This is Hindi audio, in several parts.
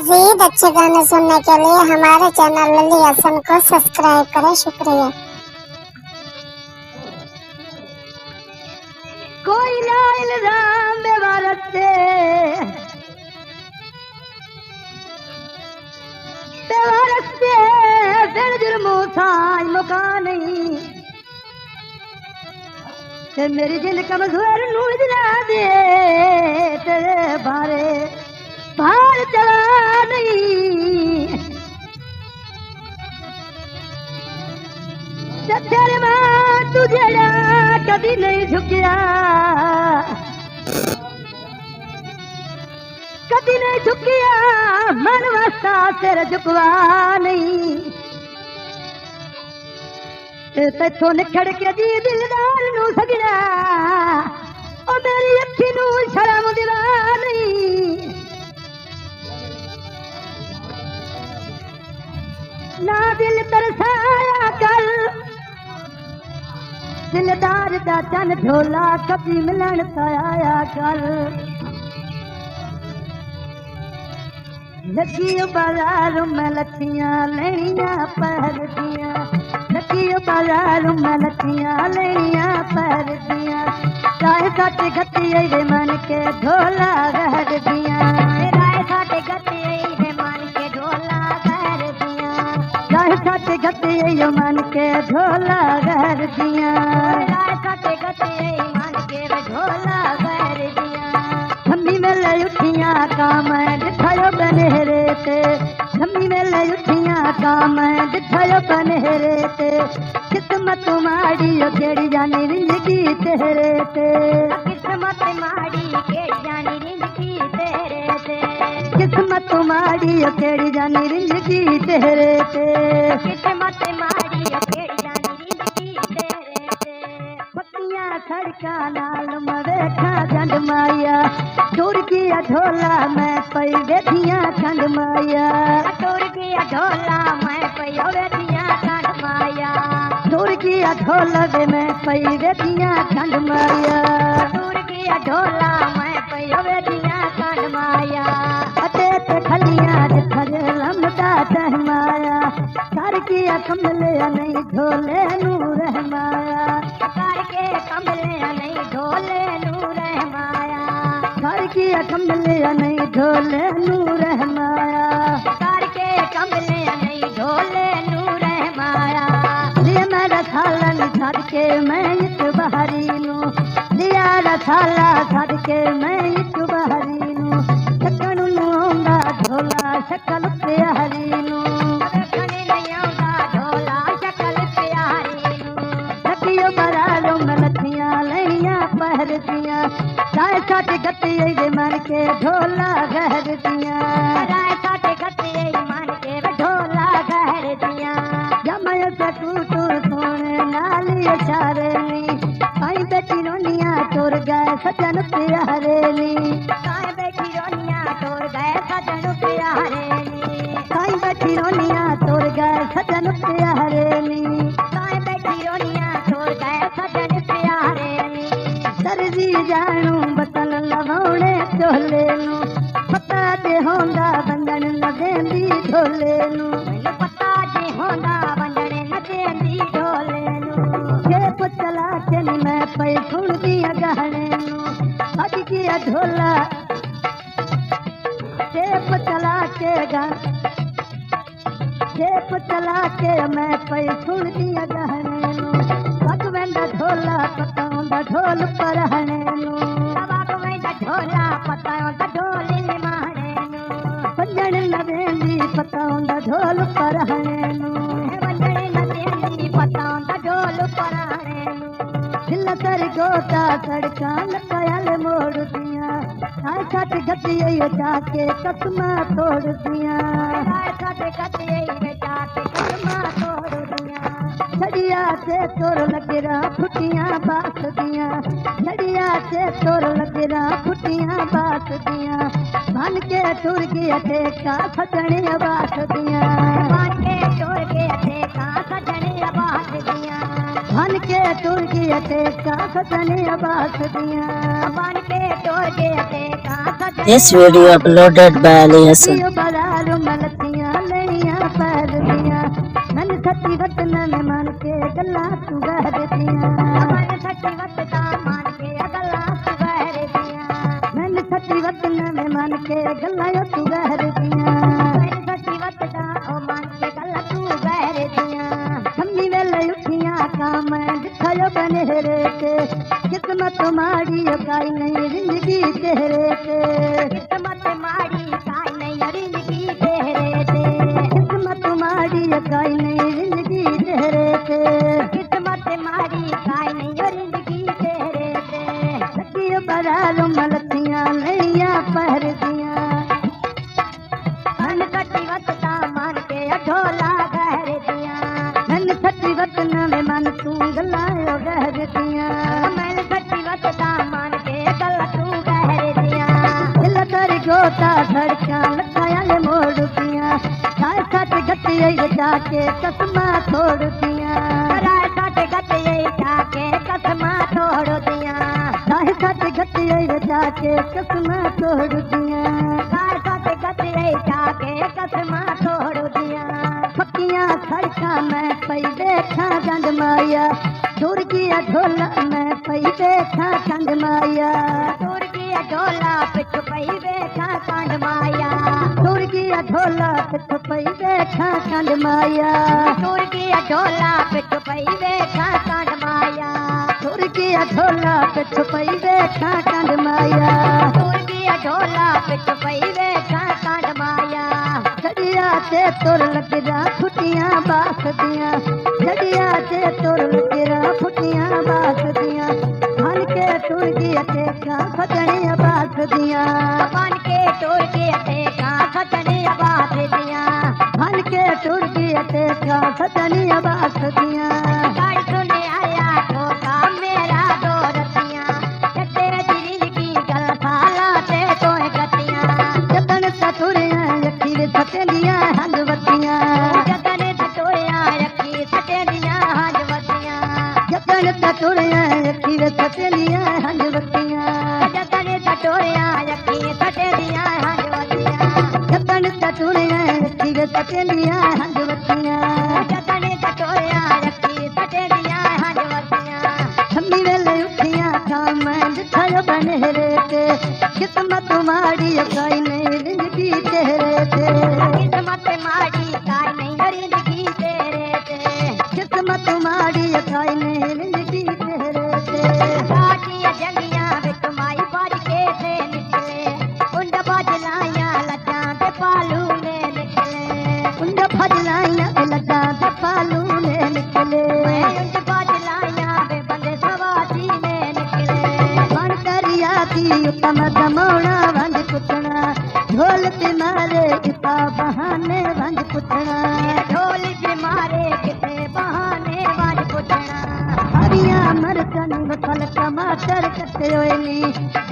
मज़ीद अच्छे गाने सुनने के लिए हमारे चैनल लली हसन को सब्सक्राइब करें। शुक्रिया। कोई ना इल्जाम बेवारते फिर जुर्मो साई मुका नहीं ते मेरी दिल कमजोर नू इजला दे तेरे बारे बाहर चला नहीं तेरे मां तुझे कभी नहीं झुकिया कभी नहीं झुकिया मन वास्ता तेरे झुकवा नहीं तैथों निखड़ के जी दिलदार नू सगड़ा ओ मेरी अखी नू शर्म दिवा नहीं ना दिल तरसाया कर दिलदार दा चन ढोला कभी मिलन पाया कर लकी बाजार में लठियां लेनिया पैर दिया लकी बाजार में लठियां लेनिया पैर दिया राय साटे गति रे मन के ढोला गहर दिया राय साटे गति रे मन के ढोला गहर दिया राय साटे गति रे मन के ढोला गहर दिया राय साटे गति मन के ढोला गहर दिया धम्मी में ले उठियां काम दिखायो बनेरे ते धम्मी में ले उठियां काम दिखायो बनेरे ते किस्मत माड़ी केड़ी जानी जिंदगी तेरे ते किस्मत माड़ी केड़ी जानी जिंदगी तेरे ते किस्मत माड़ी केड़ी जानी जिंदगी तेरे ते किस्मत माड़ी केड़ी जानी जिंदगी तेरे ते पत्तियां सड़का नाल मवेखा जंड माया टूर किया ढोला मैं पई बैठियां ठंड माया टूर किया ढोला मैं पई बैठियां ठंड माया टूर किया ढोला वे मैं पई बैठियां ठंड माया टूर किया ढोला मैं पई बैठियां ठंड माया अते ते खलियां जिथर लमटा सहमाया कर किया कमले नहीं ढोले नू रहमाया कर के कमले नहीं ढोले नू रहमाया कर के कमले नहीं ढोले नू रहमाया कर के कमले नहीं ढोले नू रहमाया दिया मेरा थाला छड़ के मैं इस बहारी नू दिया रसाला छड़ के मैं इस बहारी नू शकन नू आंदा ढोला शकल प्यारी नू शकन नहीं आंदा ढोला शकल प्यारी नू लकियो बरालो मलथियां लैया पहर दिया राय साटे गति रे मन के ढोला गहर दिया राय साटे गति रे मन के ढोला गहर दिया जमय से टूटू सोने नाली इशारे नी आई बेटी रोनिया तोर गए सजन प्यारे नी आई बेटी रोनिया तोर गए सजन प्यारे नी आई बेटी रोनिया तोर गए सजन प्यारे नी आई बेटी रोनिया तोर गए सजन प्यारे नी दर्जी जानू बतन लवाने ढोले नू पता दे होंदा बंदन न देंदी ढोले नू पता दे होंदा बंदन न देंदी ढोले नू के पुतला के मैं पई सुन दिया गहने नू अज किया ढोला के पुतला के गा के पुतला के मैं पई सुन दिया गहने नू भगवंदा ढोला पताऊंदा ढोल पर हने नू भगवंदा ढोला पताऊंदा ढोल मारे नू वंजण न वेंदी पताऊंदा ढोल पर हने नू वंजण न वेंदी पताऊंदा ढोल पर हने नू दिल कर गोता सड़का लकायल मोड़ दिया आय सट गति जाके कसमा तोड़ दिया आय सट गति जाके कसमा तोड़ दिया छड़िया से तोर लगेरा फुटियां बात दिया छड़िया से तोर लगेरा फुटियां बात दिया बन के टूर गया ठेका सजने बात दिया बन के टूर गया ठेका सजने बात दिया बन के टूर गया ठेका सजने बात दिया बन के टूर गया ठेका This video uploaded by Ali Hassan. माड़ी काई नहीं जिंदगी तेरे ते किस्मत माड़ी काई नहीं जिंदगी तेरे ते किस्मत माड़ी काई नहीं जिंदगी तेरे ते किस्मत माड़ी काई नहीं जिंदगी तेरे ते लकी बरालू मलतियां लड़ियां पर दियां मन कटी वतता मान के ढोला घर दिया मन सच्ची वतन में मन तू गलायो गहर दियां मन कटी वतता मान के गल तू घर दिया दिल कर गोता धड़का लखाया ले मोड़ दियां साथ साथ गति जाके कसमा छोड़ दियां राय साथ गते जाके कसमा छोड़ दिया साथ साथ गति जाके कसमा छोड़ दियां राय साथ गते जाके कसमा छोड़ दिया पक्कियां सड़का मैं पई देखा गंद माया दूर किया ढोला मैं पई देखा गंद माया दूर की ढोला पिछ पई बैठा कांड माया दूर किया ढोला पिछ पई देखा गंद माया दूर की ढोला पिछ पई बैठा कांड माया दूर किया ढोला पिछ पई देखा गंद माया दूर की ढोला पिछ पई बैठा कांड माया छड़िया से तुर लगरा फुटियां बास दियां छड़िया से तुर लगरा फुटियां बास दियां हन के तुर गया देखा फटनिया बास दियां पान के टोर के देखा सजने बात दिया हन के तुर गया देखा फटनिया बास दियां गाड़ी सुने आया ठोका मेरा दोरतिया कटे जिंदगी गल थाला ते तोय गतिया जतन सतुरिया यकीर सतेलिया हंजवतियां जतन सटोया रखी सटेलिया हजवतिया जतन सतुरिया यकीर सतेलिया हंजवतियां जतन सटोया रखी सटेलिया हजवतिया जतन सतुरिया यकीर सतेलिया हंजवतियां जतन सटोया रखी सटेलिया हजवतिया ठंडी वेले उठियां काम जिठायो बनेरे ते किस्मत माड़ी काई नहीं जिंदगी तेरे ते किस्मत माड़ी काई नहीं जिंदगी तेरे ते किस्मत माड़ी काई नहीं जिंदगी तेरे ते काटी जंगिया विच माई बाज के थे निकले उंड बाजलाया लचा ते पालू ने निकले उंड भजलाइया लगा ते पालू ने निकले उंड बाजलाया वे बंदे सवासी ने निकले मन दरिया की उत्तम दमौना वंज कुटना ढोल पे मारे किता बहाने वंज कुटना ढोल के मारे किते बहाने बाज पुटना हरिया मरचा मसल टमाटर कटे होएनी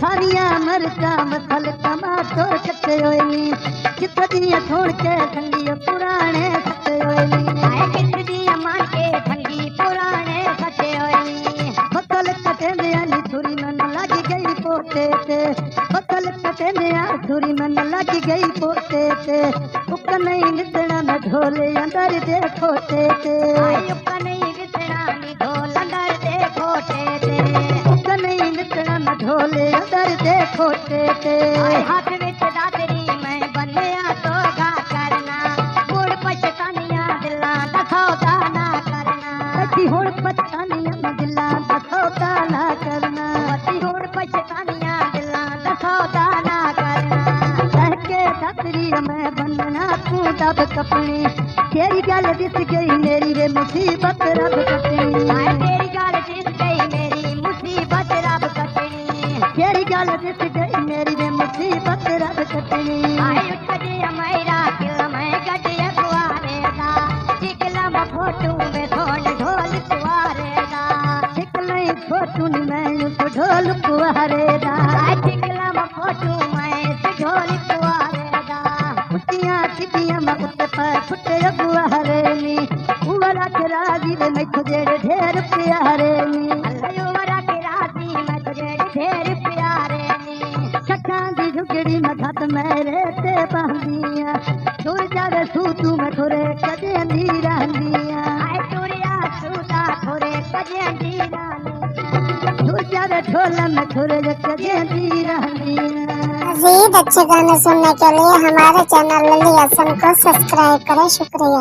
हरिया मरचा मसल टमाटर कटे होएनी कितदियां छोड़ के ठंडी पुराने कटे होएनी आए कितनी मान के ठंडी पुराने सटे होई मसल कटे दियानी छुरी मन लग गई पोते ते मसल कटे दिया छुरी मन लग गई पोते ते उक नहीं निदना मैं ढोले अंदर देखो ते आयुक्त नहीं विसरा नी ढोल अंदर देखो ते उक नहीं निदना मैं ढोले अंदर देखो ते आए हाथ विच दादरी मैं बनिया तो गा करना गुड़ पछतानिया दिलां दा सौदा ना करना अति हुण पछतानिया मैं दिलां दा सौदा ना करना अति हुण पछतानिया दिलां दा सौदा ना करना कह के दादरी मैं बनना तू दब कपनी तेरी गल दिस गई मेरी वे मुसीबत रब कटनी आए तेरी गल दिस गई मेरी मुसीबत रब कटनी तेरी गल दिस गई मेरी वे मुसीबत रब कटनी आए उठदी मेरा किल मैं गड्डी कुआरे दा चिकला मा फोटू में थोड़ ढोल कुआरे दा चिकले फोटू मैं उस ढोल कुहारे दा चिकला मा फोटू मैं इस ढोल कुआरे दा फुटियां चिटियां मैं उस पर फुटे गुहारे नी उवरा के राजी वे मैं तुझे ढेर प्यारे नी अल्लाह के राती मैं तुझे ढेर प्यारे नी छक्का दी झुगड़ी में घट मेरे ते बंदियां दूर जावे सू तू मैं थोरे कदे नी रहंदियां आए टूरिया सूता थोरे कजे दीरानी दूर जावे ढोल में थोरे कदे नी रहंदियां मज़ीद अच्छे गाने सुनने के लिए हमारे चैनल लली हसन को सब्सक्राइब करें। शुक्रिया।